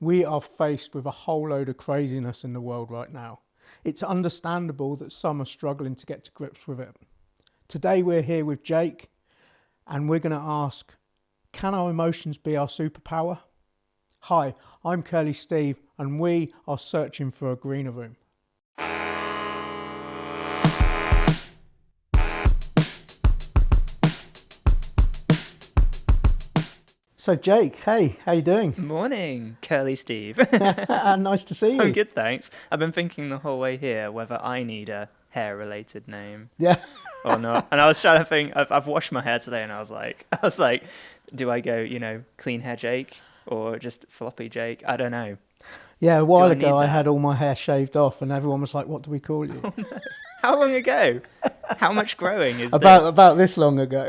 We are faced with a whole load of craziness in the world right now. It's understandable that some are struggling to get to grips with it. Today we're here with Jake and we're going to ask, can our emotions be our superpower? Hi, I'm Curly Steve and we are searching for a greener room. So Jake, hey, how you doing? Morning, Curly Steve. Nice to see you. I'm good, thanks. I've been thinking the whole way here whether I need a hair-related name Yeah. or not. And I was trying to think. I've washed my hair today, and I was like, do I go, clean hair Jake or just floppy Jake? I don't know. Yeah, a while I ago need I that? had all my hair shaved off and everyone was like, what do we call you? Oh no! How long ago? How much growing is About this? about this long ago.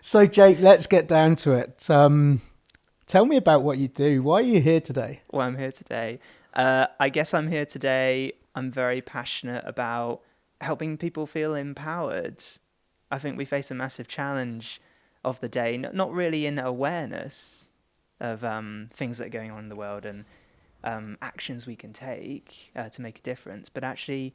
So Jake, let's get down to it. Tell me about what you do. Why are you here today? Well, I'm here today. I guess I'm here today. I'm very passionate about helping people feel empowered. I think we face a massive challenge of the day, not really in awareness of things that are going on in the world and actions we can take to make a difference, but actually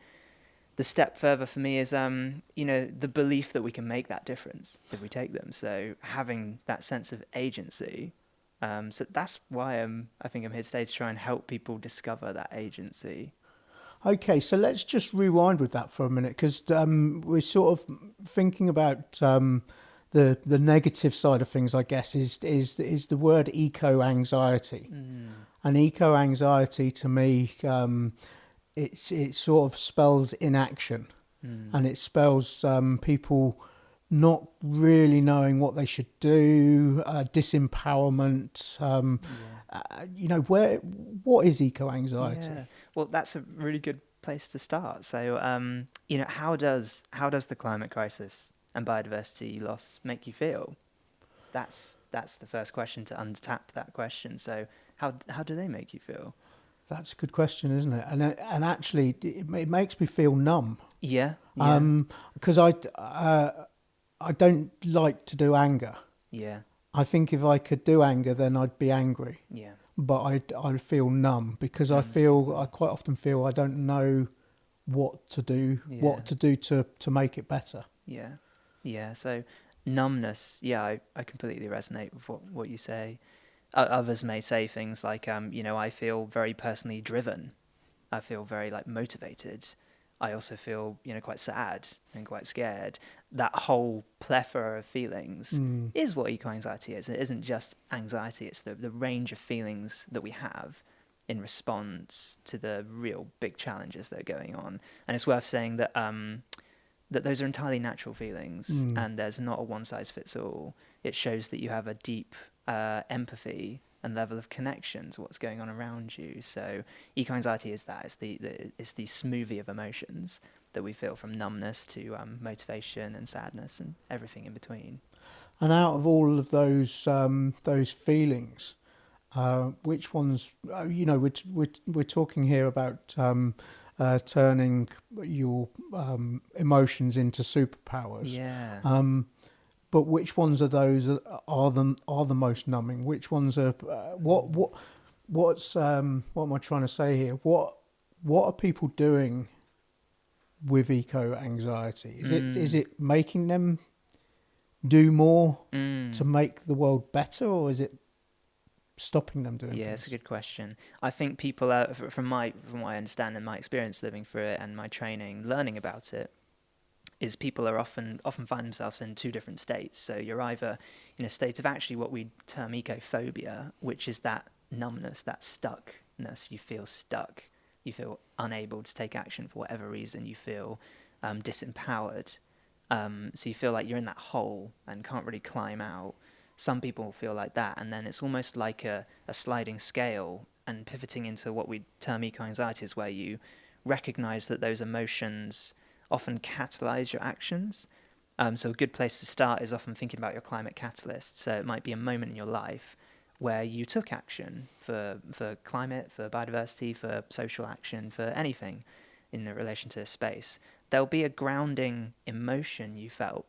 the step further for me is, the belief that we can make that difference if we take them. So having that sense of agency. So that's why I think I'm here today to try and help people discover that agency. Okay, so let's just rewind with that for a minute because we're sort of thinking about the negative side of things. I guess is the word eco anxiety, and eco anxiety to me, it sort of spells inaction, and it spells people not really knowing what they should do, disempowerment. What is eco anxiety? Yeah. Well, that's a really good place to start. So, how does the climate crisis and biodiversity loss make you feel? That's the first question to untap that question. So, how do they make you feel? That's a good question, isn't it? And actually, it makes me feel numb. Yeah. Yeah. Because I don't like to do anger. Yeah. I think if I could do anger, then I'd be angry. Yeah. But I feel numb because I quite often feel I don't know what to do, Yeah. to make it better. Yeah. Yeah. So numbness. Yeah, I completely resonate with what you say. Others may say things like, I feel very personally driven. I feel very motivated. I also feel, quite sad and quite scared. That whole plethora of feelings is what eco-anxiety is. It isn't just anxiety. It's the range of feelings that we have in response to the real big challenges that are going on. And it's worth saying that that those are entirely natural feelings and there's not a one-size-fits-all. It shows that you have a deep empathy and level of connection to what's going on around you. So eco-anxiety is that. It's the smoothie of emotions that we feel, from numbness to motivation and sadness and everything in between. And out of all of those feelings, which ones? We're talking here about turning your emotions into superpowers. Yeah. But which ones of those are the most numbing? Which ones are what am I trying to say here? What are people doing with eco anxiety? Is it making them do more to make the world better, or is it stopping them doing Yeah, things? it's a good question. I think people, from what I understand and my experience living through it and my training, learning about it, is people are often find themselves in two different states. So you're either in a state of actually what we term ecophobia, which is that numbness, that stuckness. You feel stuck. You feel unable to take action for whatever reason. You feel disempowered. So you feel like you're in that hole and can't really climb out. Some people feel like that, and then it's almost like a sliding scale, and pivoting into what we term eco-anxiety is where you recognize that those emotions often catalyze your actions. So a good place to start is often thinking about your climate catalyst. So it might be a moment in your life where you took action for climate, for biodiversity, for social action, for anything in relation to space. There'll be a grounding emotion you felt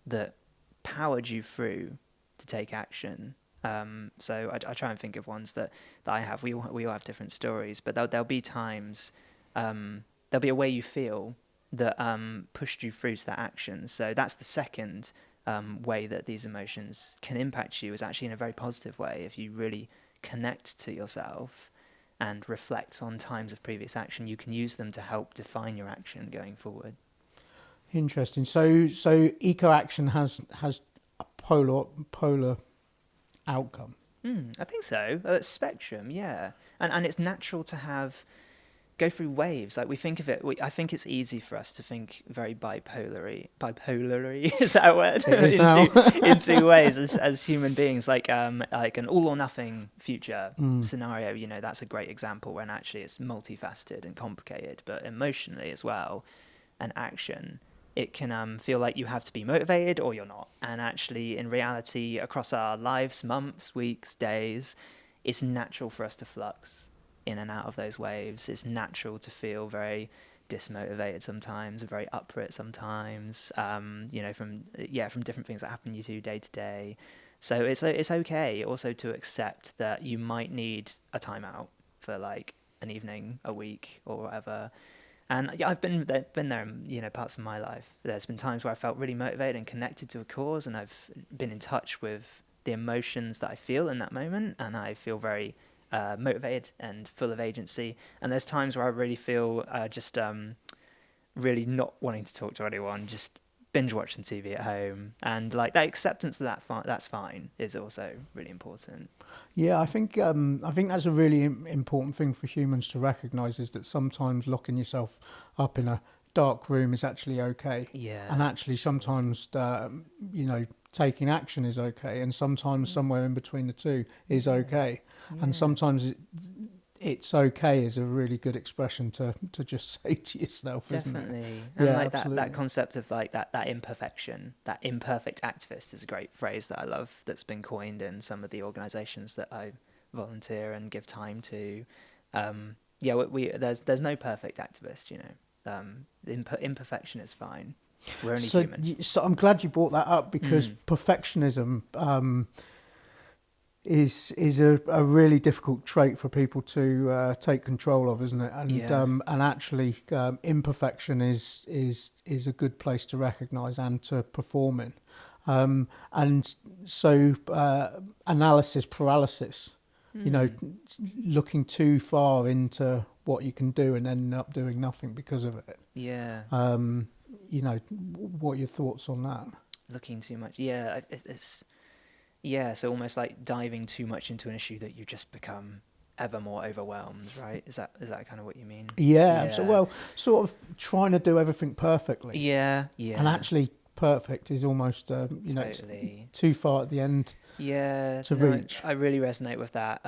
that powered you through to take action. So I try and think of ones that I have. We all have different stories, but there'll be times, there'll be a way you feel that pushed you through to that action. So that's the second way that these emotions can impact you, is actually in a very positive way. If you really connect to yourself and reflect on times of previous action, you can use them to help define your action going forward. Interesting. So eco action has a polar outcome. I think so. It's spectrum, yeah, and it's natural to go through waves. Like we think of it. I think it's easy for us to think very bipolarly. Is that a word? It is now. in two ways as human beings, like an all or nothing future scenario. You know, that's a great example when actually it's multifaceted and complicated, but emotionally as well, and action. It can feel like you have to be motivated or you're not. And actually, in reality, across our lives, months, weeks, days, it's natural for us to flux in and out of those waves. It's natural to feel very dismotivated sometimes, very upright sometimes, from different things that happen to you day to day. So it's okay also to accept that you might need a timeout for like an evening, a week, or whatever. And yeah, I've been there in, parts of my life. There's been times where I felt really motivated and connected to a cause, and I've been in touch with the emotions that I feel in that moment, and I feel very motivated and full of agency. And there's times where I really feel just really not wanting to talk to anyone, just binge watching TV at home, and like that acceptance of that's fine is also really important. Yeah, I think that's a really important thing for humans to recognise, is that sometimes locking yourself up in a dark room is actually okay. Yeah. And actually sometimes taking action is okay, and sometimes somewhere in between the two is okay. Yeah. And sometimes it's okay is a really good expression to just say to yourself, Definitely. isn't it? And yeah, like absolutely. that concept of like that imperfection, that imperfect activist is a great phrase that I love, that's been coined in some of the organizations that I volunteer and give time to. There's no perfect activist, imperfection is fine. We're only human. So I'm glad you brought that up, because perfectionism is a really difficult trait for people to take control of, isn't it? And and actually imperfection is a good place to recognise and to perform in. And so analysis paralysis, looking too far into what you can do and ending up doing nothing because of it. Yeah. What are your thoughts on that? Looking too much. Yeah, so almost like diving too much into an issue that you just become ever more overwhelmed, right? Is that kind of what you mean? Yeah. So, well, sort of trying to do everything perfectly. Yeah. And actually, perfect is almost totally. It's too far at the end. Yeah. To reach. I really resonate with that.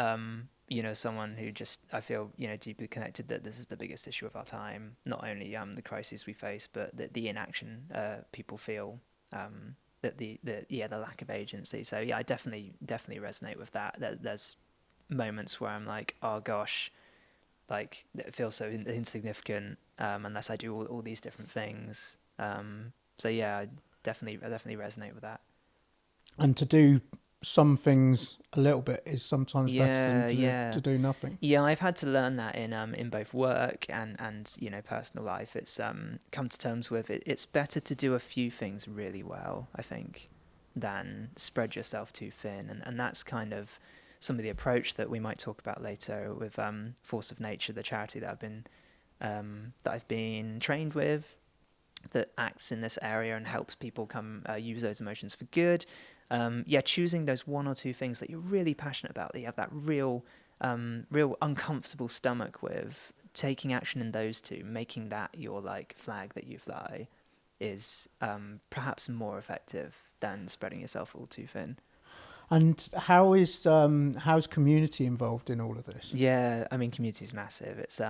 Someone who just, I feel, deeply connected that this is the biggest issue of our time. Not only the crises we face, but the inaction people feel. That the lack of agency. So yeah, I definitely resonate with that. There's moments where I'm like, oh gosh, like it feels so insignificant unless I do all these different things. So yeah, I definitely resonate with that. And to do some things a little bit is sometimes better than to do nothing. Yeah, I've had to learn that in both work and personal life. It's come to terms with it. It's better to do a few things really well, I think, than spread yourself too thin. And that's kind of some of the approach that we might talk about later with Force of Nature, the charity that I've been trained with, that acts in this area and helps people use those emotions for good. Choosing those one or two things that you're really passionate about, that you have that real uncomfortable stomach with, taking action in those two, making that your like flag that you fly, is perhaps more effective than spreading yourself all too thin. And how's community involved in all of this? Yeah, I mean, community is massive. It's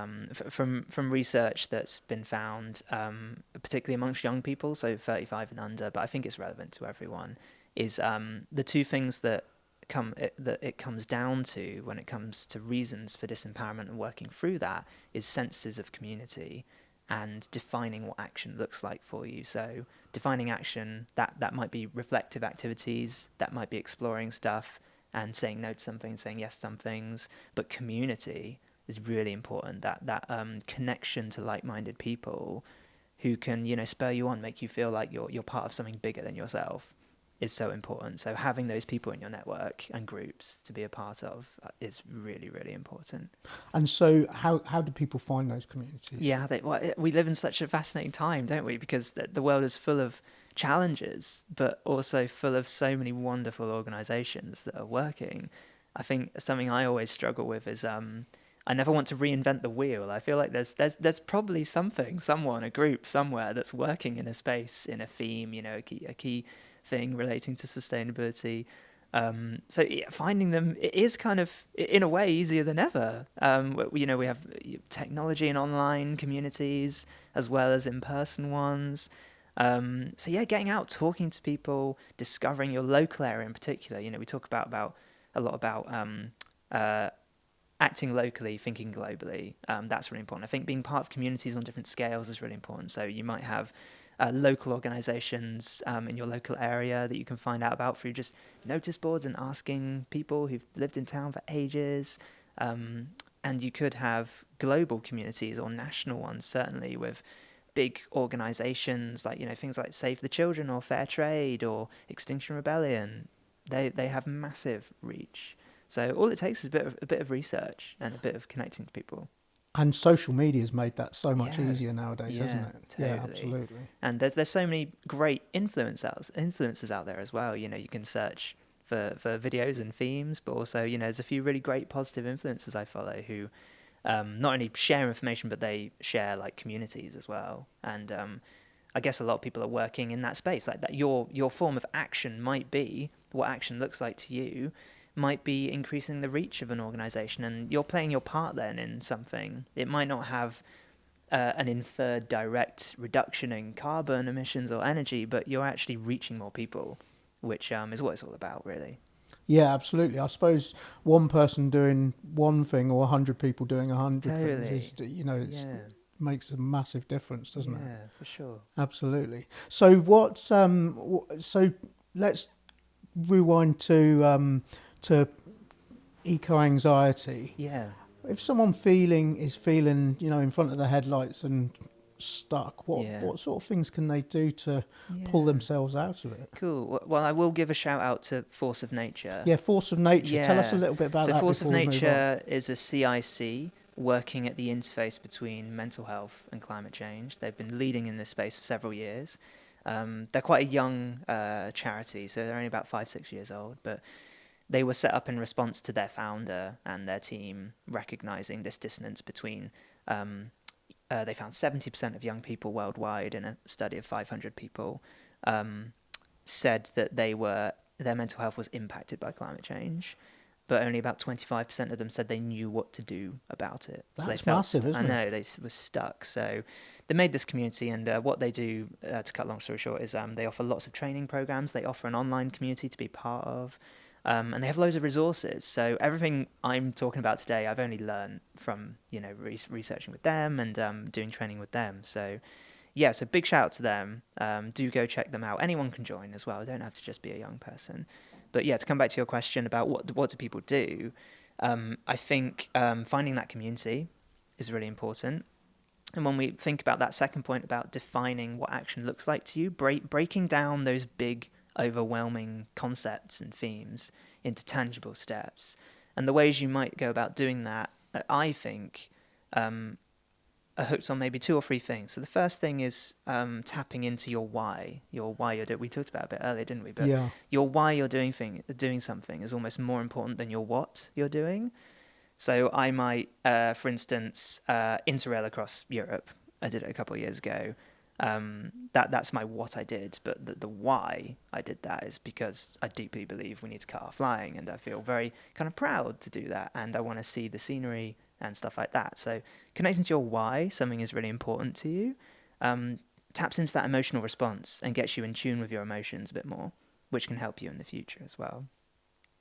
from research that's been found, particularly amongst young people, so 35 and under, but I think it's relevant to everyone. Is the two things that it comes down to when it comes to reasons for disempowerment and working through that is senses of community and defining what action looks like for you. So defining action, that might be reflective activities, that might be exploring stuff, and saying no to something, saying yes to some things. But community is really important. That connection to like-minded people who can, spur you on, make you feel like you're part of something bigger than yourself is so important. So having those people in your network and groups to be a part of is really, really important. And so how do people find those communities? Yeah, we live in such a fascinating time, don't we? Because the world is full of challenges, but also full of so many wonderful organizations that are working. I think something I always struggle with is I never want to reinvent the wheel. I feel like there's probably someone, a group somewhere that's working in a space, in a theme, a key thing relating to sustainability. So yeah, finding them is kind of, in a way, easier than ever. We have technology and online communities as well as in-person ones. So yeah, getting out, talking to people, discovering your local area in particular. We talk about a lot about acting locally, thinking globally. That's really important. I think being part of communities on different scales is really important. So you might have local organizations in your local area that you can find out about through just notice boards and asking people who've lived in town for ages. And you could have global communities or national ones, certainly, with big organizations like, things like Save the Children or Fair Trade or Extinction Rebellion. They have massive reach. So all it takes is a bit of research and a bit of connecting to people. And social media has made that so much easier nowadays, hasn't it? Totally. Yeah, absolutely. And there's so many great influencers out there as well. You can search for videos and themes, but also, there's a few really great positive influencers I follow who not only share information, but they share like communities as well. And I guess a lot of people are working in that space, like that. Your form of action might be what action looks like to you. Might be increasing the reach of an organization, and you're playing your part then in something. It might not have an inferred direct reduction in carbon emissions or energy, but you're actually reaching more people, which is what it's all about, really. Yeah, absolutely. I suppose one person doing one thing or 100 people doing 100 things is, makes a massive difference, doesn't it? Yeah, for sure. Absolutely. So so let's rewind to eco-anxiety. Yeah. If someone is feeling, in front of the headlights and stuck, what sort of things can they do to pull themselves out of it? Cool. Well, I will give a shout out to Force of Nature. Yeah, Force of Nature. Tell us a little bit about that. So Force of Nature is a CIC working at the interface between mental health and climate change. They've been leading in this space for several years. They're quite a young charity, so they're only about 5-6 years old, but they were set up in response to their founder and their team recognizing this dissonance between, they found 70% of young people worldwide in a study of 500 people said that their mental health was impacted by climate change, but only about 25% of them said they knew what to do about it. That's massive, isn't it? I know, they were stuck. So they made this community, and what they do, to cut long story short, is they offer lots of training programs. They offer an online community to be part of. And they have loads of resources. So everything I'm talking about today, I've only learned from, researching with them and doing training with them. So yeah, so big shout out to them. Do go check them out. Anyone can join as well. You don't have to just be a young person. But yeah, to come back to your question about what do people do, I think finding that community is really important. And when we think about that second point about defining what action looks like to you, breaking down those big, overwhelming concepts and themes into tangible steps. And the ways you might go about doing that, I think, are hooked on maybe 2 or 3 things. So the first thing is tapping into your why you're doing. We talked about it a bit earlier, didn't we? But your why you're doing something is almost more important than your what you're doing. So I might, for instance, interrail across Europe. I did it a couple of years ago. That's my what I did, but the why I did that is because I deeply believe we need to cut our flying, and I feel very kind of proud to do that, and I want to see the scenery and stuff like that. So connecting to your why, something is really important to you, taps into that emotional response and gets you in tune with your emotions a bit more, which can help you in the future as well.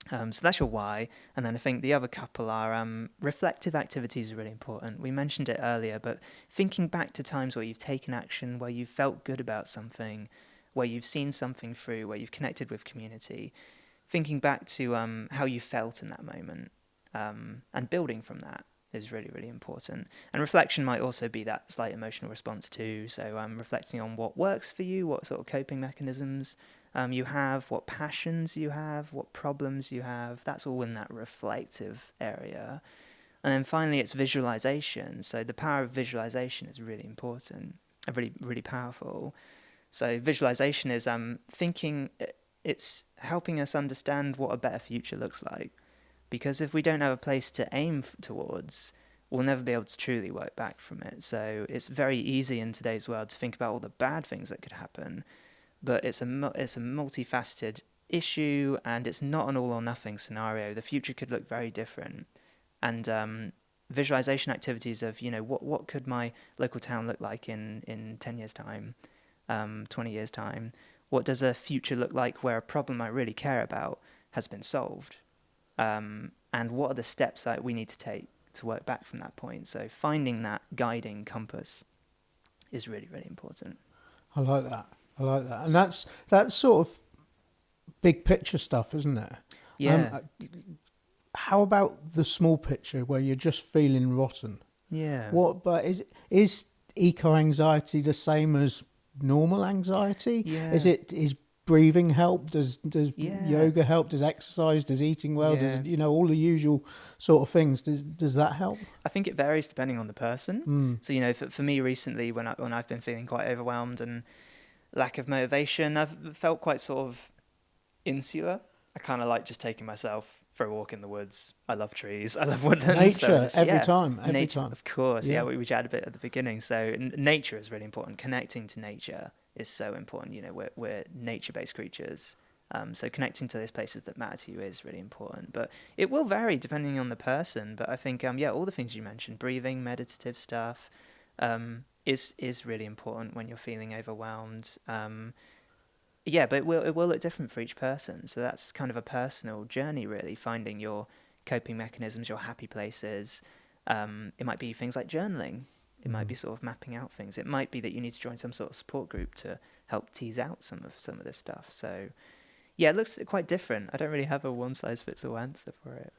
So that's your why. And then I think the other couple are reflective activities are really important. We mentioned it earlier, but thinking back to times where you've taken action, where you've felt good about something, where you've seen something through, where you've connected with community, thinking back to how you felt in that moment, and building from that is really, really important. And reflection might also be that slight emotional response too. So reflecting on what works for you, what sort of coping mechanisms you have, what passions you have, what problems you have. That's all in that reflective area. And then finally, it's visualization. So the power of visualization is really important and really, really powerful. So visualization is thinking, it's helping us understand what a better future looks like. Because if we don't have a place to aim towards, we'll never be able to truly work back from it. So it's very easy in today's world to think about all the bad things that could happen, but it's a multifaceted issue, and it's not an all or nothing scenario. The future could look very different, and visualization activities of, what could my local town look like in 10 years time, 20 years time? What does a future look like where a problem I really care about has been solved? And what are the steps that we need to take to work back from that point? So finding that guiding compass is really, really important. I like that. And that's sort of big picture stuff, isn't it? Yeah. How about the small picture where you're just feeling rotten? Yeah. But is eco anxiety the same as normal anxiety? Yeah. Is breathing help? Does Yeah. yoga help? Does exercise? Does eating well? Yeah. Does all the usual sort of things? Does that help? I think it varies depending on the person. So for me recently, when I've been feeling quite overwhelmed and lack of motivation, I've felt quite sort of insular. I kind of like just taking myself for a walk in the woods. I love trees. I love woodlands. Nature, So every time. Of course. Yeah, we chatted a bit at the beginning. So nature is really important. Connecting to nature is so important. We're nature-based creatures. So connecting to those places that matter to you is really important. But it will vary depending on the person. But I think, all the things you mentioned, breathing, meditative stuff, is really important when you're feeling overwhelmed. But it will look different for each person. So that's kind of a personal journey, really, finding your coping mechanisms, your happy places. It might be things like journaling. It might be sort of mapping out things. It might be that you need to join some sort of support group to help tease out some of this stuff. So, it looks quite different. I don't really have a one-size-fits-all answer for it.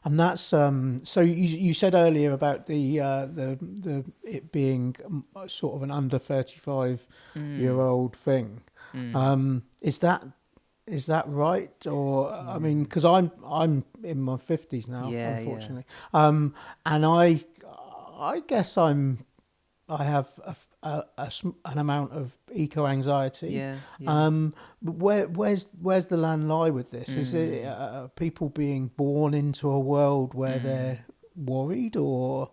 And that's so you said earlier about the it being sort of an under 35-year-old thing. Is that right? Or I mean, because I'm in my 50s now, unfortunately. And I guess I have an amount of eco anxiety. But where's the land lie with this? Is it people being born into a world where they're worried, or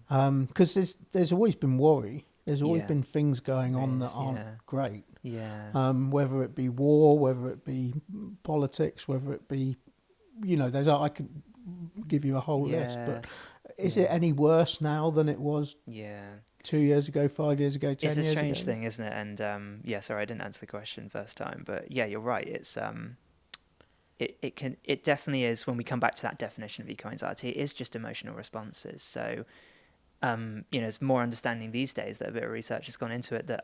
because there's always been worry. There's always been things going on that aren't great. Whether it be war, whether it be politics, whether it be, I could give you a whole list. But is it any worse now than it was? 2 years ago, 5 years ago, 10 years ago? It's a strange thing, isn't it? And sorry, I didn't answer the question first time, but you're right. It's it definitely is. When we come back to that definition of eco-anxiety, it is just emotional responses. So there's more understanding these days that a bit of research has gone into it that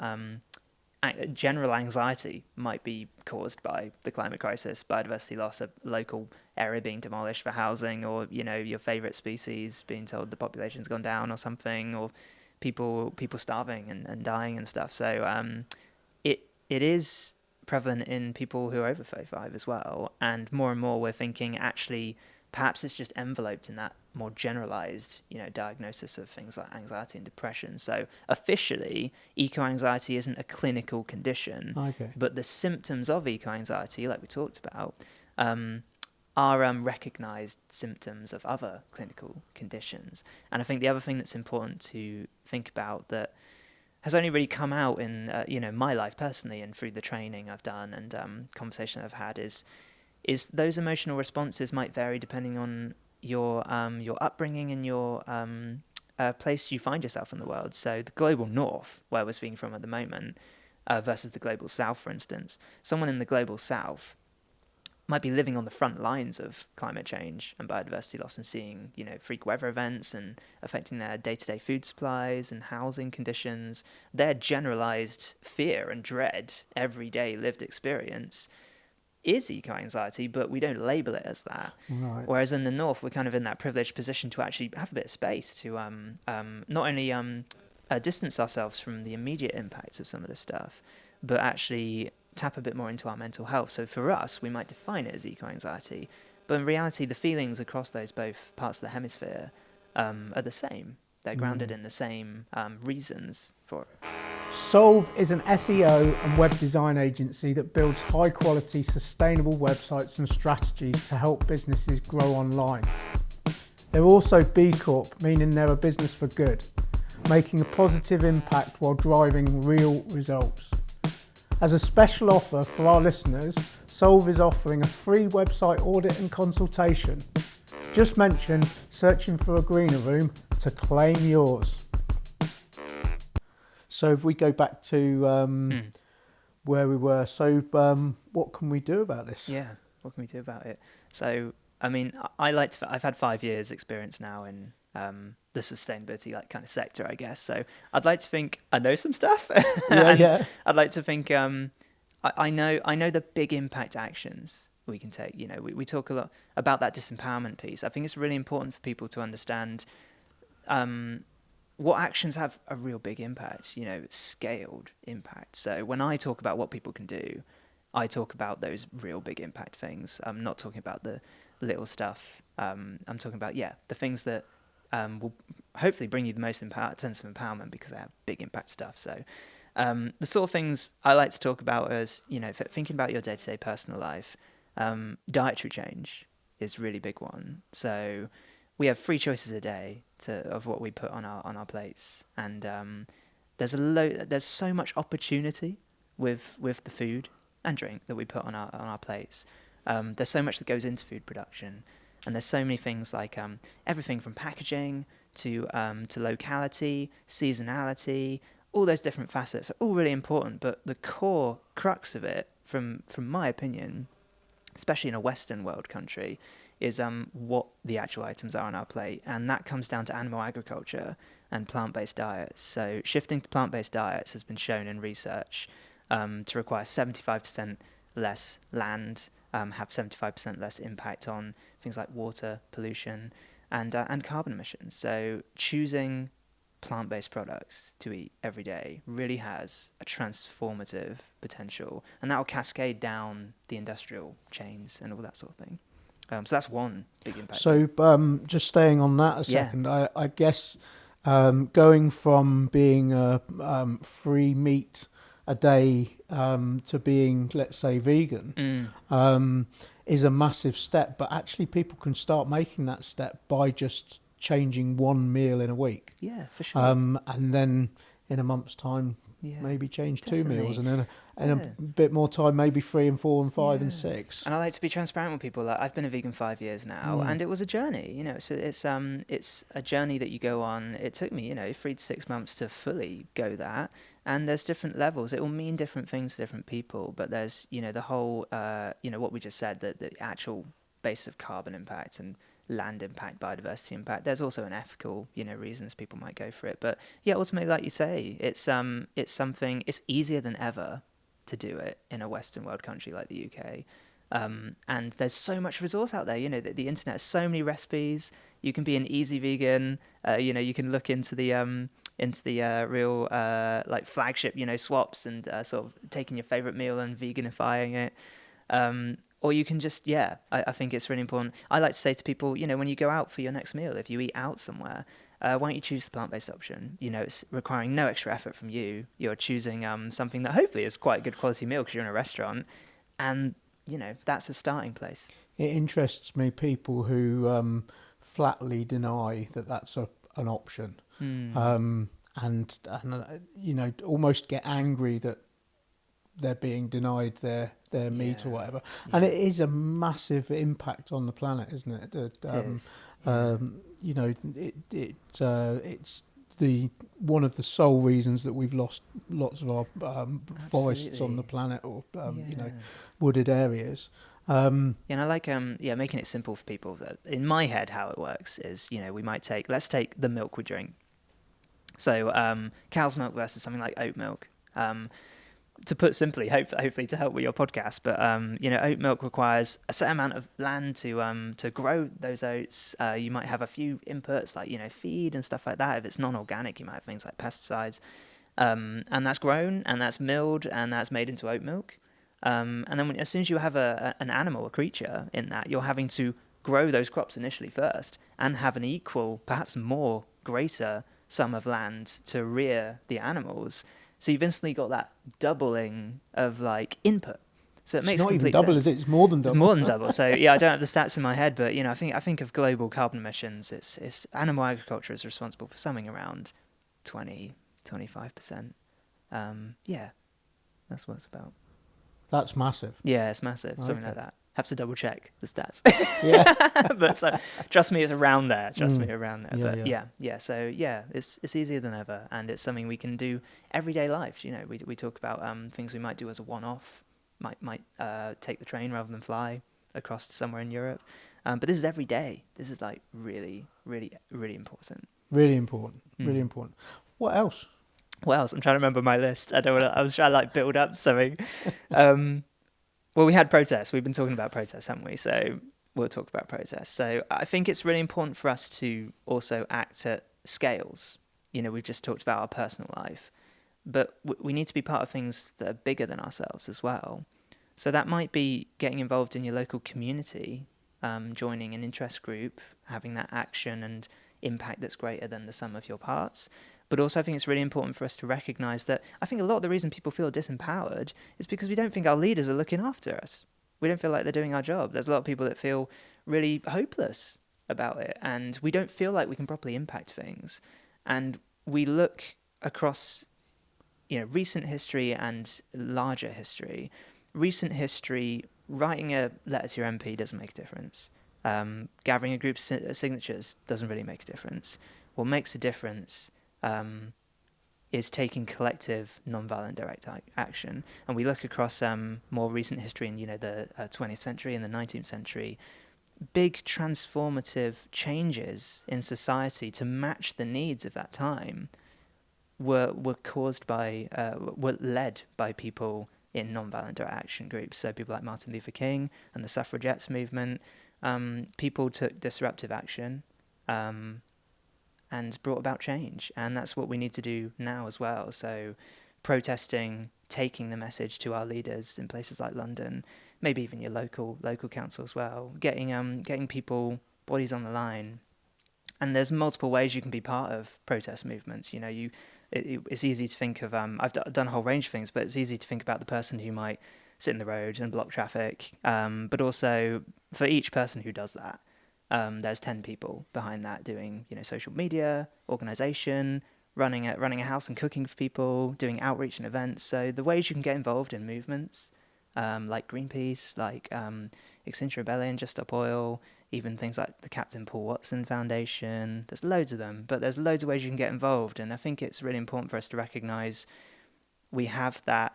general anxiety might be caused by the climate crisis, biodiversity loss, a local area being demolished for housing, or your favorite species being told the population's gone down or something, or people starving and dying and stuff. So it is prevalent in people who are over 35 as well, and more we're thinking actually perhaps it's just enveloped in that more generalized diagnosis of things like anxiety and depression. So officially eco-anxiety isn't a clinical condition, but the symptoms of eco-anxiety, like we talked about, are recognized symptoms of other clinical conditions. And I think the other thing that's important to think about that has only really come out in my life personally and through the training I've done and conversation I've had is those emotional responses might vary depending on your upbringing and your place you find yourself in the world. So the global north, where we're speaking from at the moment, versus the global south, for instance. Someone in the global south might be living on the front lines of climate change and biodiversity loss and seeing, freak weather events and affecting their day-to-day food supplies and housing conditions. Their generalized fear and dread, everyday lived experience is eco-anxiety, but we don't label it as that. Right. Whereas in the North, we're kind of in that privileged position to actually have a bit of space to not only distance ourselves from the immediate impacts of some of this stuff, but actually tap a bit more into our mental health. So for us, we might define it as eco-anxiety, but in reality, the feelings across those both parts of the hemisphere are the same. They're grounded in the same reasons for it. Solve is an SEO and web design agency that builds high quality, sustainable websites and strategies to help businesses grow online. They're also B Corp, meaning they're a business for good, making a positive impact while driving real results. As a special offer for our listeners, Solve is offering a free website audit and consultation. Just mention Searching for a Greener Room to claim yours. So if we go back to where we were, so what can we do about this? Yeah, what can we do about it? So, I mean, I've had 5 years experience now in the sustainability kind of sector, I guess. So I'd like to think I know some stuff. Yeah. I'd like to think I know the big impact actions we can take. You know, we talk a lot about that disempowerment piece. I think it's really important for people to understand what actions have a real big impact, you know, scaled impact. So when I talk about what people can do, I talk about those real big impact things. I'm not talking about the little stuff. I'm talking about, the things that will hopefully bring you the most sense of empowerment because they have big impact stuff. So the sort of things I like to talk about is, you know, thinking about your day-to-day personal life. Dietary change is a really big one. So we have 3 choices a day of what we put on our plates, and there's so much opportunity with the food and drink that we put on our plates. There's so much that goes into food production, and there's so many things like everything from packaging to locality, seasonality. All those different facets are all really important, but the core crux of it, from my opinion, especially in a Western world country, is what the actual items are on our plate. And that comes down to animal agriculture and plant-based diets. So shifting to plant-based diets has been shown in research to require 75% less land, have 75% less impact on things like water pollution and carbon emissions. So choosing plant-based products to eat every day really has a transformative potential, and that will cascade down the industrial chains and all that sort of thing. So that's one big impact. So just staying on that a second, I guess going from being a free meat a day to being, let's say, vegan is a massive step, but actually people can start making that step by just changing one meal in a week. Yeah, for sure. And then in a month's time, maybe change 2 meals, and then in a bit more time, maybe 3 and 4 and 5 and 6. And I like to be transparent with people. Like, I've been a vegan 5 years now, and it was a journey. You know, so it's a journey that you go on. It took me, 3 to 6 months to fully go that. And there's different levels. It will mean different things to different people. But there's, the whole, what we just said, the actual base of carbon impact and land impact, biodiversity impact. There's also an ethical, reasons people might go for it. But yeah, ultimately, like you say, it's something. It's easier than ever to do it in a Western world country like the UK. And there's so much resource out there. The internet has so many recipes. You can be an easy vegan. You can look into the real like flagship, swaps and sort of taking your favorite meal and veganifying it. Or you can just, I think it's really important. I like to say to people, when you go out for your next meal, if you eat out somewhere, why don't you choose the plant-based option? It's requiring no extra effort from you. You're choosing something that hopefully is quite a good quality meal because you're in a restaurant. And, that's a starting place. It interests me, people who flatly deny that that's an option. And almost get angry that they're being denied their meat or whatever. And it is a massive impact on the planet, isn't it? It's the one of the sole reasons that we've lost lots of our forests on the planet, or wooded areas. And I like making it simple for people. In my head, how it works is, let's take the milk we drink. So cow's milk versus something like oat milk. to put simply, hopefully to help with your podcast, but oat milk requires a certain amount of land to grow those oats. You might have a few inputs like feed and stuff like that. If it's non-organic, you might have things like pesticides, and that's grown and that's milled and that's made into oat milk. And then as soon as you have an animal, a creature in that, you're having to grow those crops initially first and have an equal, perhaps more greater sum of land to rear the animals. So you've instantly got that doubling of like input. So it makes complete sense. It's not even double, is it? It's more than double. It's more than double. So yeah, I don't have the stats in my head, but I think of global carbon emissions. It's animal agriculture is responsible for something around 20-25%. Yeah, that's what it's about. That's massive. Yeah, it's massive. Okay. Something like that. Have to double check the stats. Yeah. But so trust me, it's around there. Yeah, Yeah. So yeah, it's easier than ever, and it's something we can do everyday life. We talk about things we might do as a one-off. Might take the train rather than fly across to somewhere in Europe. But this is every day. This is like really, really, really important. Really important. Really important. What else? What else? I'm trying to remember my list. I was trying to like build up something. Well, we had protests. We've been talking about protests, haven't we? So we'll talk about protests. So I think it's really important for us to also act at scales. We've just talked about our personal life, but we need to be part of things that are bigger than ourselves as well. So that might be getting involved in your local community, joining an interest group, having that action and impact that's greater than the sum of your parts. But also I think it's really important for us to recognise that I think a lot of the reason people feel disempowered is because we don't think our leaders are looking after us. We don't feel like they're doing our job. There's a lot of people that feel really hopeless about it, and we don't feel like we can properly impact things. And we look across, recent history and larger history. Recent history, writing a letter to your MP doesn't make a difference. Gathering a group of signatures doesn't really make a difference. What makes a difference is taking collective non-violent direct action. And we look across more recent history in the 20th century and the 19th century, big transformative changes in society to match the needs of that time were led by people in non-violent direct action groups. So people like Martin Luther King and the suffragettes movement, people took disruptive action and brought about change. And that's what we need to do now as well. So protesting, taking the message to our leaders in places like London, maybe even your local council as well, getting people, bodies on the line. And there's multiple ways you can be part of protest movements. It's easy to think of, I've done a whole range of things, but it's easy to think about the person who might sit in the road and block traffic. But also for each person who does that, there's 10 people behind that doing, social media, organisation, running a house and cooking for people, doing outreach and events. So the ways you can get involved in movements, like Greenpeace, like Extinction Rebellion, Just Stop Oil, even things like the Captain Paul Watson Foundation. There's loads of them, but there's loads of ways you can get involved. And I think it's really important for us to recognise we have that.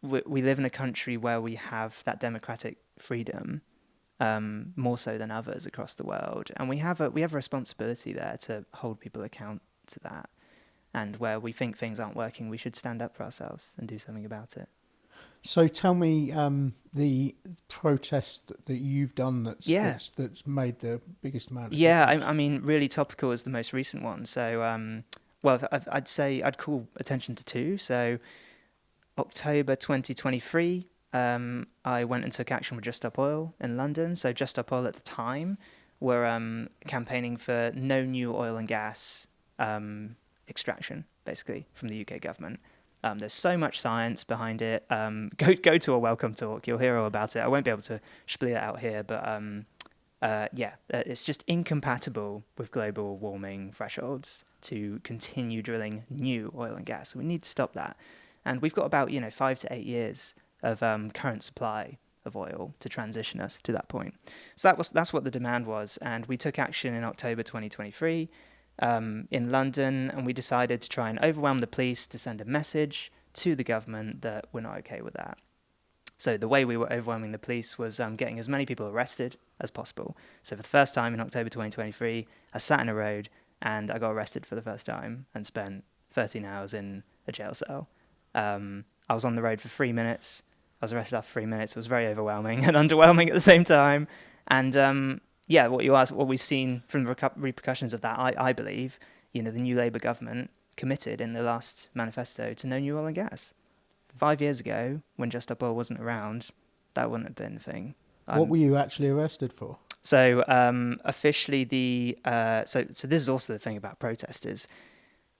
We live in a country where we have that democratic freedom. More so than others across the world, and we have a responsibility there to hold people account to that. And where we think things aren't working, we should stand up for ourselves and do something about it. So tell me the protest that you've done that's made the biggest amount of difference. I mean, really topical is the most recent one. So, I'd say I'd call attention to two. So, October 2023. I went and took action with Just Stop Oil in London. So Just Stop Oil at the time were campaigning for no new oil and gas extraction, basically, from the UK government. There's so much science behind it. Go to a welcome talk. You'll hear all about it. I won't be able to spiel it out here, but it's just incompatible with global warming thresholds to continue drilling new oil and gas. So we need to stop that. And we've got about 5 to 8 years of current supply of oil to transition us to that point. So that's what the demand was, and we took action in October 2023 in London, and we decided to try and overwhelm the police to send a message to the government that we're not okay with that. So the way we were overwhelming the police was getting as many people arrested as possible. So for the first time in October 2023, I sat in a road and I got arrested for the first time and spent 13 hours in a jail cell. I was on the road for 3 minutes. I was arrested after 3 minutes. It was very overwhelming and underwhelming at the same time. And what you asked, what we've seen from the repercussions of that, I believe, the new Labour government committed in the last manifesto to no new oil and gas. 5 years ago, when Just Stop Oil wasn't around, that wouldn't have been a thing. What were you actually arrested for? So officially, so this is also the thing about protesters.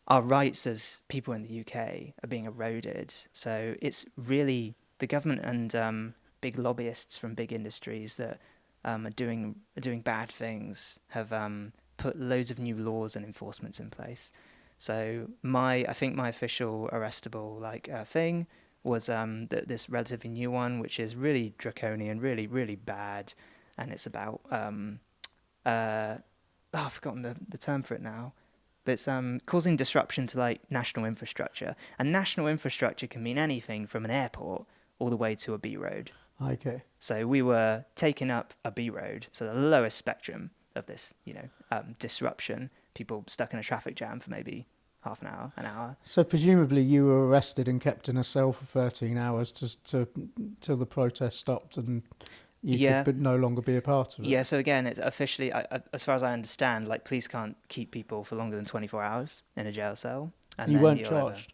Our rights as people in the UK are being eroded. So it's really the government and big lobbyists from big industries that are doing bad things have put loads of new laws and enforcements in place. So I think my official arrestable thing was this relatively new one, which is really draconian, really, really bad. And it's about, I've forgotten the term for it now, but it's causing disruption to national infrastructure. And national infrastructure can mean anything from an airport all the way to a B road. Okay. So we were taking up a B road, so the lowest spectrum of this, disruption, people stuck in a traffic jam for maybe half an hour, an hour. So presumably you were arrested and kept in a cell for 13 hours till the protest stopped and you could no longer be a part of it. Yeah, so again, it's officially, as far as I understand, police can't keep people for longer than 24 hours in a jail cell. And you weren't charged?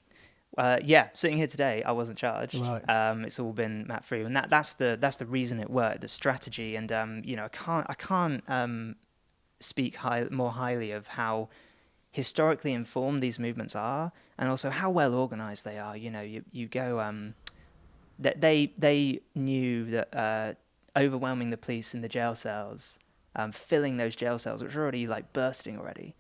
Sitting here today, I wasn't charged. Right. It's all been mat-free, and that's the reason it worked, the strategy. And I can't speak more highly of how historically informed these movements are, and also how well organized they are. You go that they knew that overwhelming the police in the jail cells, filling those jail cells, which are already bursting already,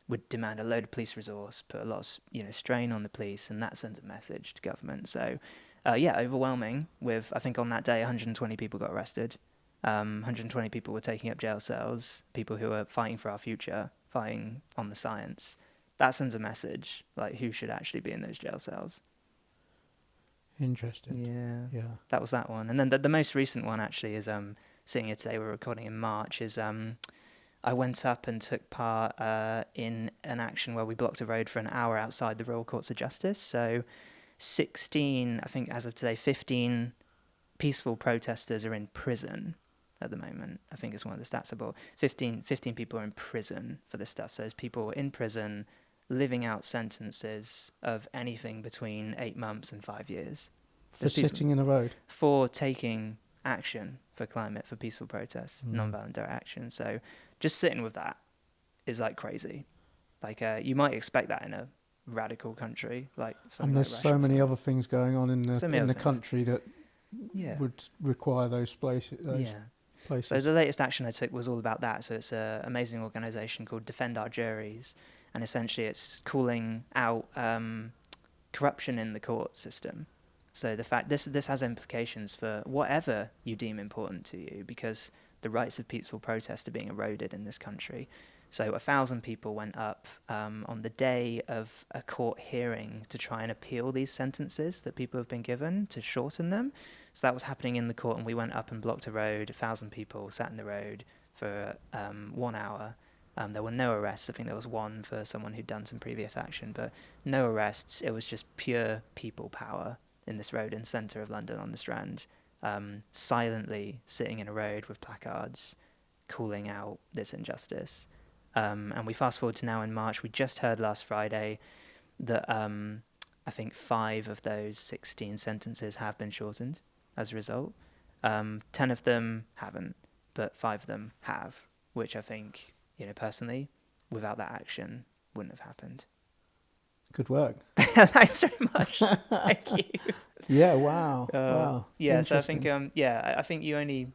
would demand a load of police resource, put a lot of strain on the police, and that sends a message to government. So overwhelming. With, I think on that day 120 people got arrested. 120 people were taking up jail cells, people who are fighting for our future, fighting on the science. That sends a message, who should actually be in those jail cells. Interesting. Yeah. That was that one. And then the most recent one actually is sitting here today, we're recording in March, is I went up and took part in an action where we blocked a road for an hour outside the Royal Courts of Justice. So 16, I think as of today, 15 peaceful protesters are in prison at the moment. I think it's one of the stats about 15 people are in prison for this stuff. So there's people in prison living out sentences of anything between 8 months and 5 years. For sitting in a road? For taking action for climate, for peaceful protests, non-violent direct action. So just sitting with that is crazy. You might expect that in a radical country and there's so many other things going on in the country that would require those places. So the latest action I took was all about that. So it's an amazing organisation called Defend Our Juries, and essentially it's calling out corruption in the court system. So the fact this has implications for whatever you deem important to you, because the rights of peaceful protest are being eroded in this country. So 1,000 people went up on the day of a court hearing to try and appeal these sentences that people have been given, to shorten them. So that was happening in the court, and we went up and blocked a road. 1,000 people sat in the road for 1 hour. There were no arrests. I think there was one for someone who'd done some previous action, but no arrests. It was just pure people power in this road in the centre of London on the Strand, silently sitting in a road with placards calling out this injustice. And we fast forward to now in March. We just heard last Friday that I think 5 of those 16 sentences have been shortened as a result. 10 of them haven't, but 5 of them have, which I think, personally, without that action, wouldn't have happened. Good work. Thanks very much. Thank you. Yeah, wow. Wow. Yeah, so I think, I think you only,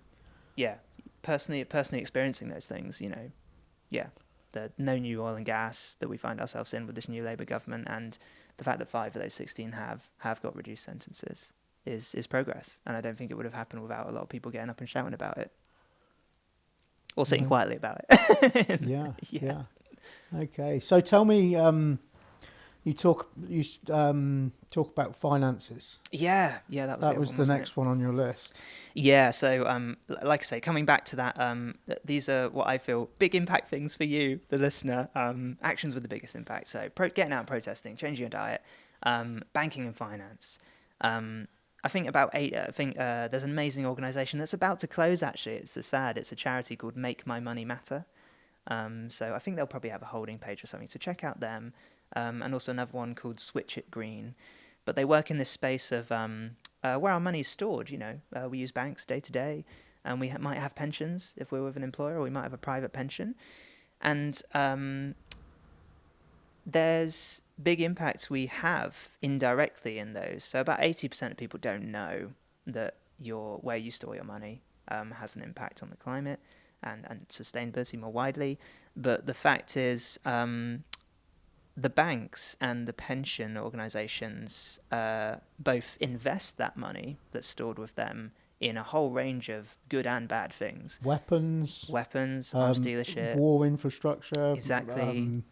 personally experiencing those things, the no new oil and gas that we find ourselves in with this new Labour government, and the fact that 5 of those 16 have got reduced sentences is progress. And I don't think it would have happened without a lot of people getting up and shouting about it. Or sitting quietly about it. Yeah. Okay. So tell me, you talk about finances. That was the next one on your list. Yeah, so like I say, coming back to that, these are what I feel big impact things for you, the listener. Actions with the biggest impact. So getting out and protesting, changing your diet. Banking and finance. I think about eight. I think there's an amazing organisation that's about to close. Actually, it's sad. It's a charity called Make My Money Matter. So I think they'll probably have a holding page or something. So check out them, and also another one called Switch It Green. But they work in this space of where our money is stored. We use banks day to day, and we might have pensions if we're with an employer, or we might have a private pension. And there's big impacts we have indirectly in those. So about 80% of people don't know that where you store your money has an impact on the climate and sustainability more widely. But the fact is, the banks and the pension organizations both invest that money that's stored with them in a whole range of good and bad things. Weapons, arms dealership. war infrastructure. Exactly.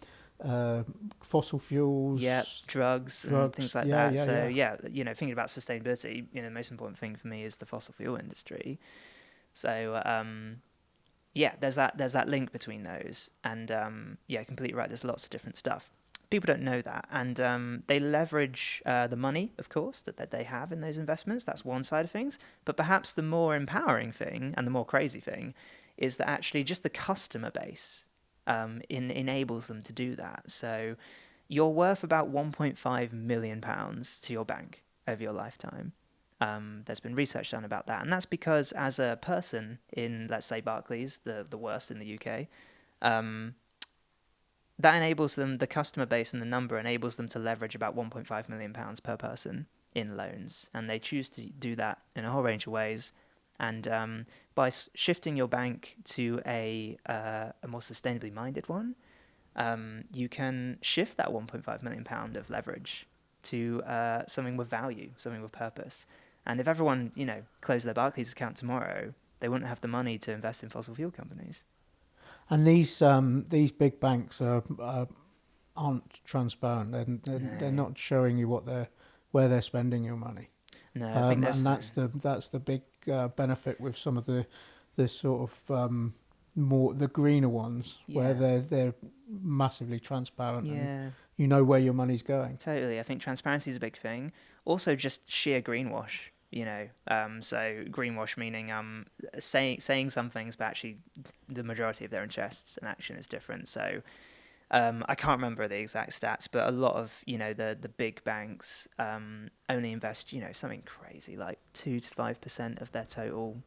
Fossil fuels. Yeah, drugs and things like Yeah, that. yeah, So yeah. thinking about sustainability, the most important thing for me is the fossil fuel industry. So there's that link between those, and completely right. There's lots of different stuff. People don't know that, and they leverage the money, of course, that they have in those investments. That's one side of things. But perhaps the more empowering thing and the more crazy thing is that actually just the customer base enables them to do that. So you're worth about £1.5 million to your bank over your lifetime. There's been research done about that, and that's because as a person in, let's say, Barclays, the worst in the UK, that enables them, the customer base and the number enables them to leverage about £1.5 million per person in loans, and they choose to do that in a whole range of ways. And by shifting your bank to a more sustainably minded one, you can shift that £1.5 million of leverage to something with value, something with purpose. And if everyone, closed their Barclays account tomorrow, they wouldn't have the money to invest in fossil fuel companies. And these big banks aren't transparent. They're not showing you where they're spending your money. No, I think that's the big benefit with some of the sort of more the greener ones, where they're massivly transparent. Yeah. And you know where your money's going. Totally. I think transparency is a big thing. Also, just sheer greenwash. So greenwash meaning saying some things, but actually the majority of their interests and action is different. So I can't remember the exact stats, but a lot of the big banks only invest something crazy like 2 to 5% of their total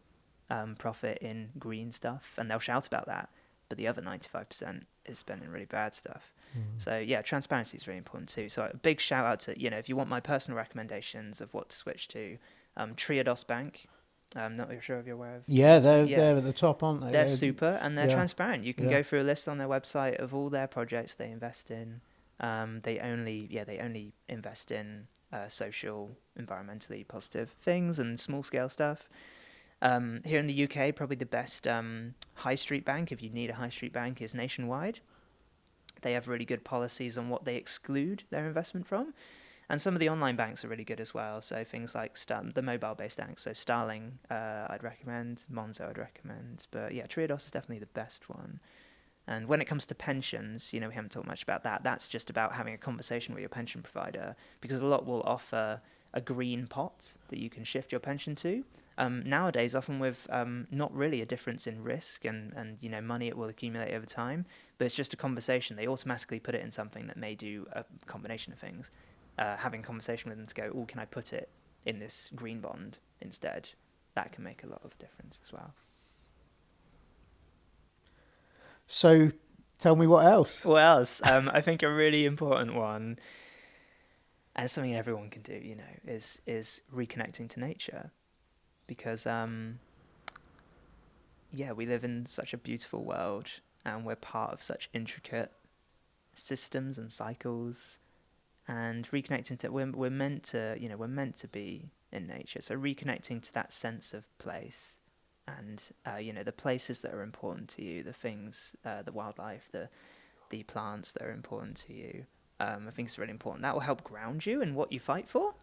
profit in green stuff, and they'll shout about that. But the other 95% is spent in really bad stuff. So transparency is really important too. So a big shout out to if you want my personal recommendations of what to switch to. Triodos Bank, I'm not sure if you're aware of. Yeah, they're at the top, aren't they? They're super, and they're transparent. You can Yeah. go through a list on their website of all their projects they invest in. They only invest in social, environmentally positive things and small scale stuff. Here in the UK, probably the best high street bank, if you need a high street bank, is Nationwide. They have really good policies on what they exclude their investment from. And some of the online banks are really good as well. So things like the mobile-based banks. So Starling, I'd recommend. Monzo, I'd recommend. But Triodos is definitely the best one. And when it comes to pensions, we haven't talked much about that. That's just about having a conversation with your pension provider, because a lot will offer a green pot that you can shift your pension to. Nowadays, often with not really a difference in risk and money it will accumulate over time, but it's just a conversation. They automatically put it in something that may do a combination of things. Having a conversation with them to go, can I put it in this green bond instead? That can make a lot of difference as well. So tell me what else. What else? I think a really important one, and something everyone can do, is reconnecting to nature. Because, we live in such a beautiful world, and we're part of such intricate systems and cycles. And reconnecting to we're meant to be in nature. So reconnecting to that sense of place, and the places that are important to you, the things, the wildlife, the plants that are important to you. I think it's really important. That will help ground you in what you fight for.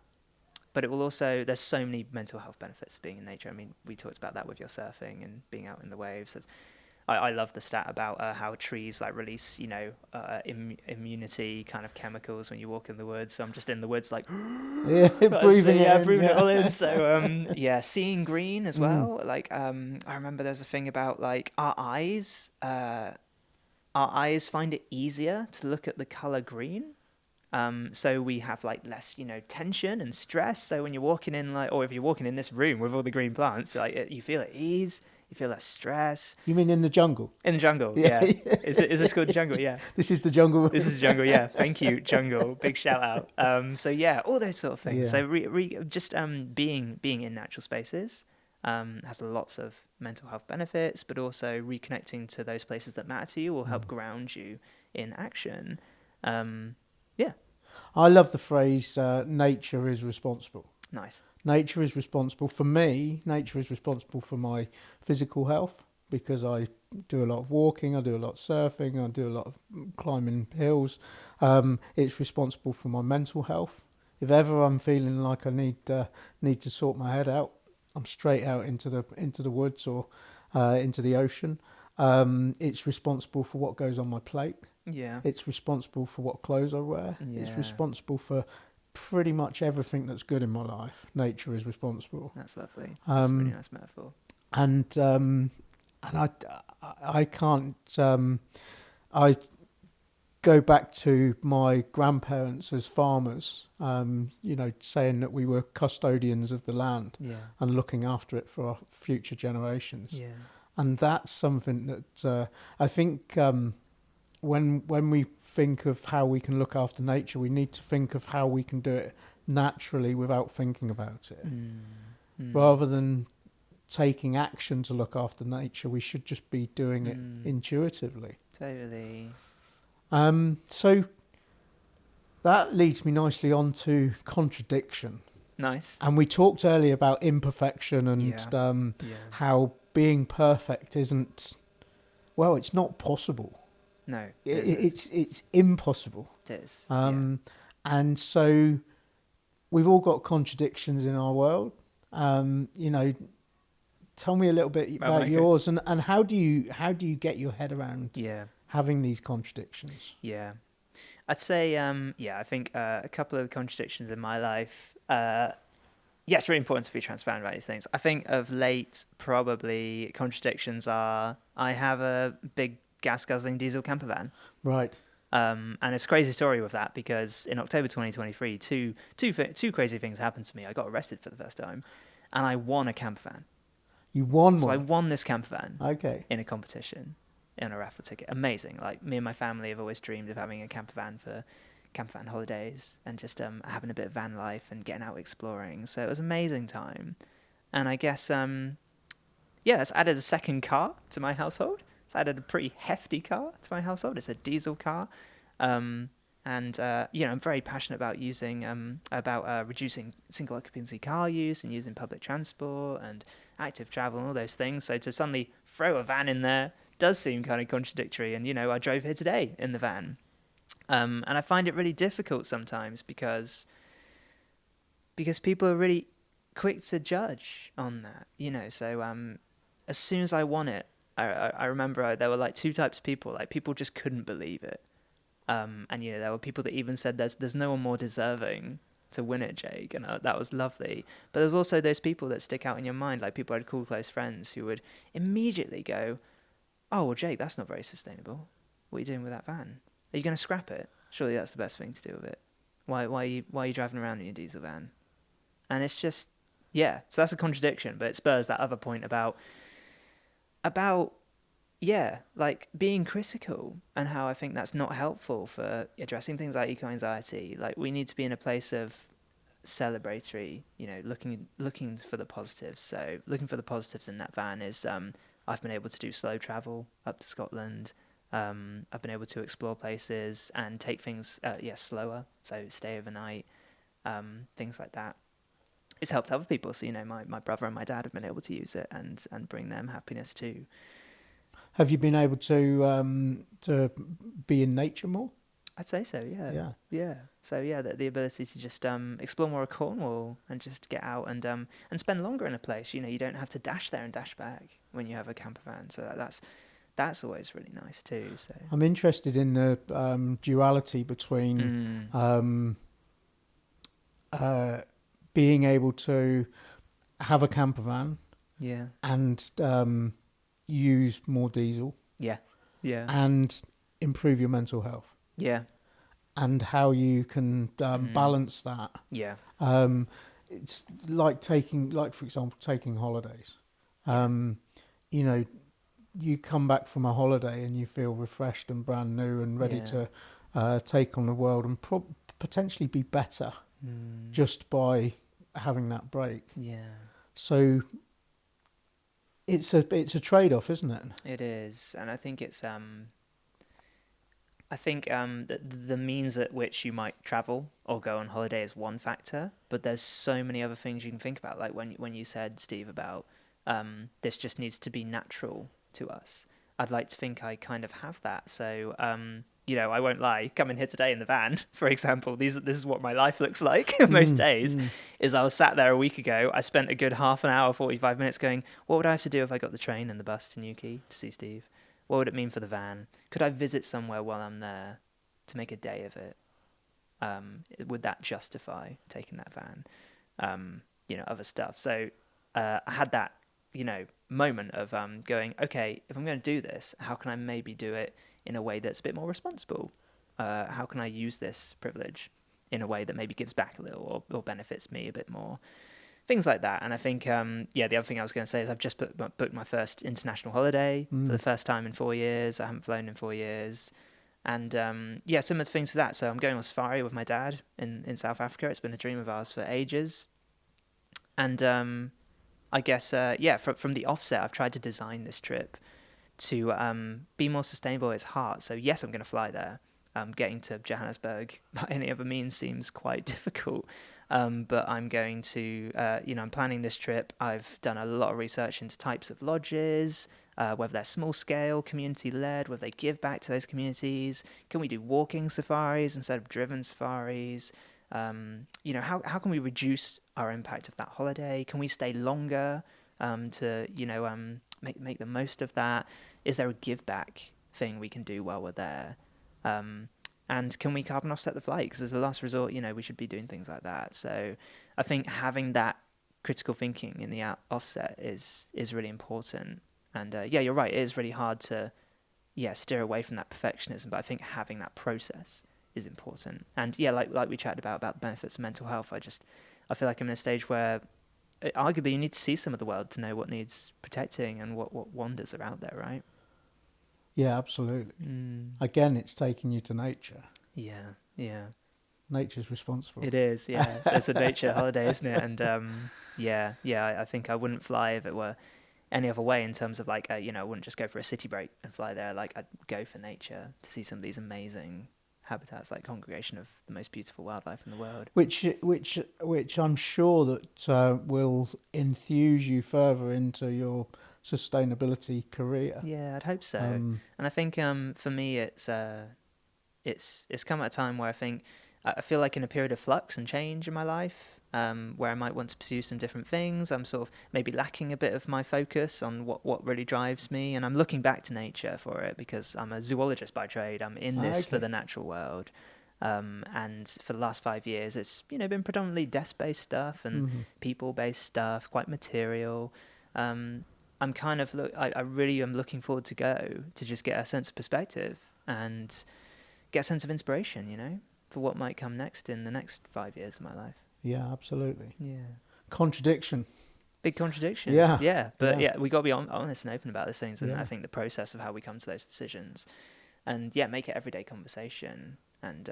But it will also, there's so many mental health benefits of being in nature. I mean, we talked about that with your surfing and being out in the waves. I love the stat about how trees like release, immunity kind of chemicals when you walk in the woods. So I'm just in the woods like, Yeah, breathing it in. breathing it Yeah. all in. So seeing green as Mm. well. Like I remember there's a thing about like our eyes. Our eyes find it easier to look at the color green. So we have like less, tension and stress. So when you're walking in or if you're walking in this room with all the green plants, like you feel at ease, you feel less stress. You mean in the jungle? In the jungle, Yeah. yeah. Is this called the jungle? Yeah. This is the jungle. This is the jungle, yeah. Thank you, jungle. Big shout out. So yeah, all those sort of things. Yeah. So just being in natural spaces has lots of mental health benefits, but also reconnecting to those places that matter to you will help ground you in action. Yeah. I love the phrase, nature is responsible. Nice. Nature is responsible for me. Nature is responsible for my physical health because I do a lot of walking, I do a lot of surfing, I do a lot of climbing hills. It's responsible for my mental health. If ever I'm feeling like I need to sort my head out, I'm straight out into the woods or into the ocean. It's responsible for what goes on my plate. Yeah. It's responsible for what clothes I wear. Yeah. It's responsible for pretty much everything that's good in my life. Nature is responsible. That's lovely. That's a really nice metaphor. And I can't. I go back to my grandparents as farmers. Saying that we were custodians of the land and looking after it for our future generations. Yeah. And that's something that I think. When we think of how we can look after nature, we need to think of how we can do it naturally without thinking about it. Rather than taking action to look after nature, we should just be doing it intuitively. Totally. So that leads me nicely on to contradiction. Nice. And we talked earlier about imperfection and how being perfect isn't, well, it's not possible. No, it's impossible. It is. And so we've all got contradictions in our world. Tell me a little bit about yours and how do you get your head around having these contradictions? Yeah. I'd say I think a couple of the contradictions in my life. It's really important to be transparent about these things. I think of late, probably contradictions are I have a big gas-guzzling diesel camper van. Right. And it's a crazy story with that because in October 2023, two crazy things happened to me. I got arrested for the first time, and I won a camper van. You won one? So I won this camper van. Okay. In a competition, in a raffle ticket. Amazing. Like, me and my family have always dreamed of having a camper van for camper van holidays and just having a bit of van life and getting out exploring. So it was an amazing time. And I guess, it's added a second car to my household. It's added a pretty hefty car to my household. It's a diesel car. I'm very passionate about reducing single occupancy car use and using public transport and active travel and all those things. So to suddenly throw a van in there does seem kind of contradictory. And, I drove here today in the van. And I find it really difficult sometimes because people are really quick to judge on that, So as soon as I won it, I remember there were like two types of people. Like, people just couldn't believe it. And there were people that even said there's no one more deserving to win it, Jake, and that was lovely. But there's also those people that stick out in your mind, like people I'd call close friends who would immediately go, "Oh, well, Jake, that's not very sustainable. What are you doing with that van? Are you going to scrap it? Surely that's the best thing to do with it. Why are you driving around in your diesel van?" And it's just, so that's a contradiction, but it spurs that other point about like being critical and how I think that's not helpful for addressing things like eco-anxiety. Like, we need to be in a place of celebratory, looking for the positives. So looking for the positives in that van is I've been able to do slow travel up to Scotland. I've been able to explore places and take things slower, so stay overnight, things like that. It's helped other people. So, my brother and my dad have been able to use it and bring them happiness too. Have you been able to be in nature more? I'd say so, yeah. So, the ability to just explore more of Cornwall and just get out and spend longer in a place. You don't have to dash there and dash back when you have a camper van. So That's always really nice too. So I'm interested in the duality between being able to have a camper van yeah, and use more diesel yeah, yeah, and improve your mental health, yeah, and how you can balance that. yeah, Um, it's like for example, taking holidays. yeah, You know, you come back from a holiday and you feel refreshed and brand new and ready yeah, to take on the world and potentially be better just by having that break. yeah. So it's a trade-off, isn't it? It is, and I think it's the means at which you might travel or go on holiday is one factor, but there's so many other things you can think about. Like when you said, Steve, about this just needs to be natural to us. I'd like to think I kind of have that. So I won't lie. Coming here today in the van, for example, this is what my life looks like most days. Is I was sat there a week ago. I spent a good half an hour, 45 minutes going, what would I have to do if I got the train and the bus to Newquay to see Steve? What would it mean for the van? Could I visit somewhere while I'm there to make a day of it? Would that justify taking that van? Other stuff. So I had that, moment of going, okay, if I'm going to do this, how can I maybe do it in a way that's a bit more responsible? How can I use this privilege in a way that maybe gives back a little or benefits me a bit more? Things like that. And I think, the other thing I was going to say is I've just booked my first international holiday for the first time in 4 years. I haven't flown in 4 years. And, similar things to that. So I'm going on safari with my dad in South Africa. It's been a dream of ours for ages. And I guess, from the offset, I've tried to design this trip to be more sustainable at its heart. So, yes, I'm going to fly there. Getting to Johannesburg by any other means seems quite difficult. But I'm going to, I'm planning this trip. I've done a lot of research into types of lodges, whether they're small scale, community led, whether they give back to those communities. Can we do walking safaris instead of driven safaris? How can we reduce our impact of that holiday? Can we stay longer to, make the most of that? Is there a give back thing we can do while we're there? And can we carbon offset the flight? Because as a last resort, we should be doing things like that. So I think having that critical thinking in the offset is really important. And you're right. It is really hard to steer away from that perfectionism. But I think having that process is important. And like we chatted about the benefits of mental health, I feel like I'm in a stage where arguably you need to see some of the world to know what needs protecting and what wonders are out there, right? Yeah, absolutely. Again, it's taking you to nature. Yeah, yeah. Nature's responsible. It is, yeah. So it's a nature holiday, isn't it? And I think I wouldn't fly if it were any other way in terms of I wouldn't just go for a city break and fly there. I'd go for nature to see some of these amazing habitats, like congregation of the most beautiful wildlife in the world. Which I'm sure that will enthuse you further into your sustainability career. Yeah, I'd hope so. And I think for me, it's come at a time where I feel like in a period of flux and change in my life, where I might want to pursue some different things. I'm sort of maybe lacking a bit of my focus on what really drives me, and I'm looking back to nature for it because I'm a zoologist by trade. I'm in this for the natural world. And for the last 5 years, it's been predominantly desk-based stuff and people-based stuff, quite material. I'm kind of I really am looking forward to go to just get a sense of perspective and get a sense of inspiration, for what might come next in the next 5 years of my life. Yeah, absolutely. Yeah. Contradiction. Big contradiction. Yeah. Yeah. But we got to be honest and open about these things. And Yeah. I think the process of how we come to those decisions and make it everyday conversation and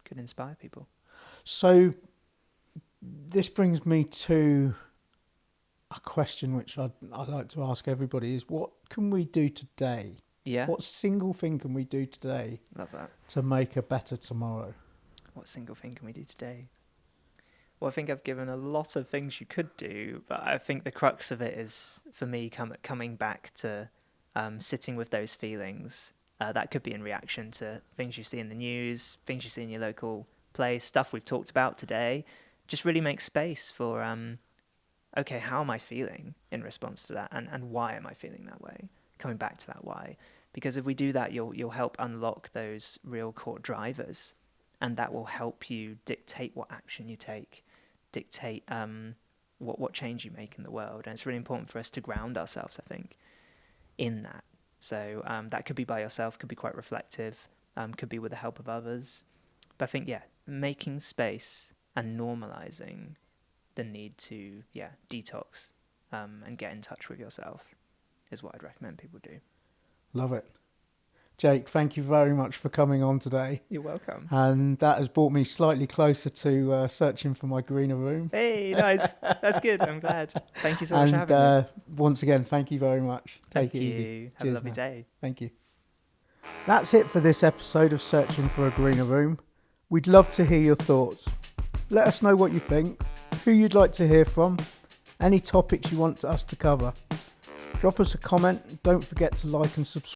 could inspire people. So this brings me to a question which I like to ask everybody is what can we do today? Yeah. What single thing can we do today? Love that. To make a better tomorrow? What single thing can we do today? Well, I think I've given a lot of things you could do, but I think the crux of it is, for me, coming back to sitting with those feelings. That could be in reaction to things you see in the news, things you see in your local place, stuff we've talked about today. Just really make space for, okay, how am I feeling in response to that? And why am I feeling that way? coming back to that why. Because if we do that, you'll help unlock those real core drivers, and that will help you dictate what action you take, dictate what change you make in the world. And it's really important for us to ground ourselves, I think, in that. So that could be by yourself, could be quite reflective, could be with the help of others. But I think, making space and normalizing the need to, detox and get in touch with yourself is what I'd recommend people do. Love it. Jake, thank you very much for coming on today. You're welcome. And that has brought me slightly closer to searching for my greener room. Hey, nice. That's good. I'm glad. Thank you so much for having me. Once again, thank you very much. Thank Take it you. easy. Have a lovely day. Thank you. That's it for this episode of Searching for a Greener Room. We'd love to hear your thoughts. Let us know what you think, who you'd like to hear from, any topics you want us to cover. Drop us a comment. Don't forget to like and subscribe.